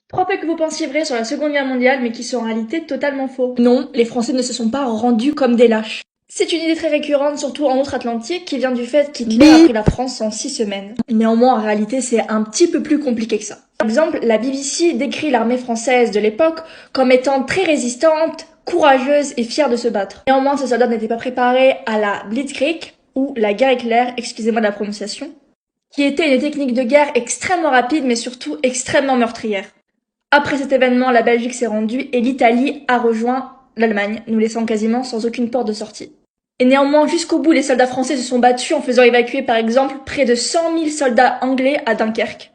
Trois faits que vous pensiez vrais sur la Seconde Guerre mondiale, mais qui sont en réalité totalement faux. Non, les Français ne se sont pas rendus comme des lâches. C'est une idée très récurrente, surtout en Outre-Atlantique, qui vient du fait qu'Hitler a pris la France en 6 semaines. Néanmoins, en réalité, c'est un petit peu plus compliqué que ça. Par exemple, la BBC décrit l'armée française de l'époque comme étant très résistante, courageuse et fière de se battre. Néanmoins, ces soldats n'étaient pas préparés à la Blitzkrieg, ou la guerre éclair, excusez-moi de la prononciation, qui était une technique de guerre extrêmement rapide, mais surtout extrêmement meurtrière. Après cet événement, la Belgique s'est rendue et l'Italie a rejoint l'Allemagne, nous laissant quasiment sans aucune porte de sortie. Et néanmoins, jusqu'au bout, les soldats français se sont battus en faisant évacuer par exemple près de 100 000 soldats anglais à Dunkerque.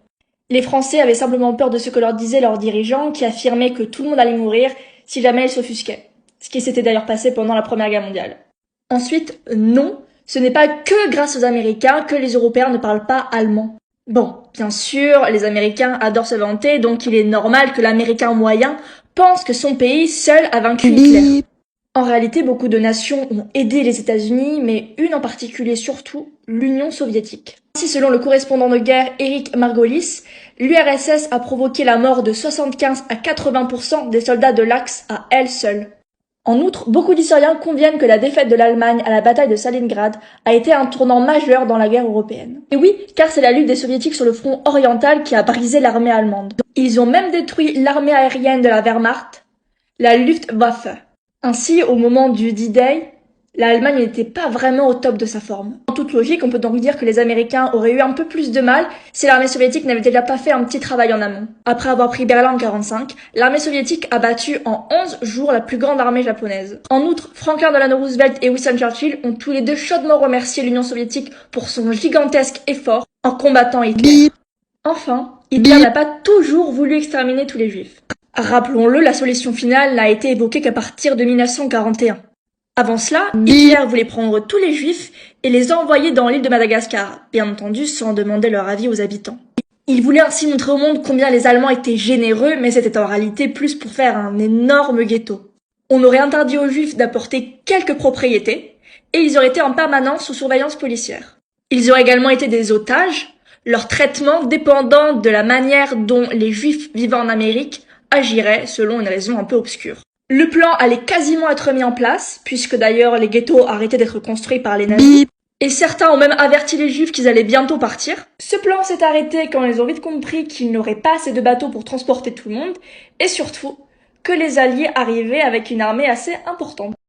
Les Français avaient simplement peur de ce que leur disaient leurs dirigeants qui affirmaient que tout le monde allait mourir si jamais ils s'offusquaient. Ce qui s'était d'ailleurs passé pendant la Première Guerre mondiale. Ensuite, non, ce n'est pas que grâce aux Américains que les Européens ne parlent pas allemand. Bon, bien sûr, les Américains adorent se vanter, donc il est normal que l'Américain moyen pense que son pays seul a vaincu Hitler. En réalité, beaucoup de nations ont aidé les États-Unis, mais une en particulier surtout, l'Union soviétique. Ainsi, selon le correspondant de guerre Eric Margolis, l'URSS a provoqué la mort de 75 à 80% des soldats de l'Axe à elle seule. En outre, beaucoup d'historiens conviennent que la défaite de l'Allemagne à la bataille de Stalingrad a été un tournant majeur dans la guerre européenne. Et oui, car c'est la lutte des soviétiques sur le front oriental qui a brisé l'armée allemande. Ils ont même détruit l'armée aérienne de la Wehrmacht, la Luftwaffe. Ainsi, au moment du D-Day, l'Allemagne n'était pas vraiment au top de sa forme. En toute logique, on peut donc dire que les Américains auraient eu un peu plus de mal si l'armée soviétique n'avait déjà pas fait un petit travail en amont. Après avoir pris Berlin en 1945, l'armée soviétique a battu en 11 jours la plus grande armée japonaise. En outre, Franklin Delano Roosevelt et Winston Churchill ont tous les deux chaudement remercié l'Union soviétique pour son gigantesque effort en combattant Hitler. Enfin, Hitler n'a pas toujours voulu exterminer tous les juifs. Rappelons-le, la solution finale n'a été évoquée qu'à partir de 1941. Avant cela, Hitler voulait prendre tous les juifs et les envoyer dans l'île de Madagascar, bien entendu sans demander leur avis aux habitants. Il voulait ainsi montrer au monde combien les Allemands étaient généreux, mais c'était en réalité plus pour faire un énorme ghetto. On aurait interdit aux juifs d'apporter quelques propriétés, et ils auraient été en permanence sous surveillance policière. Ils auraient également été des otages, leur traitement dépendant de la manière dont les juifs vivant en Amérique agiraient selon une raison un peu obscure. Le plan allait quasiment être mis en place, puisque d'ailleurs les ghettos arrêtaient d'être construits par les nazis, et certains ont même averti les juifs qu'ils allaient bientôt partir. Ce plan s'est arrêté quand ils ont vite compris qu'ils n'auraient pas assez de bateaux pour transporter tout le monde, et surtout que les Alliés arrivaient avec une armée assez importante.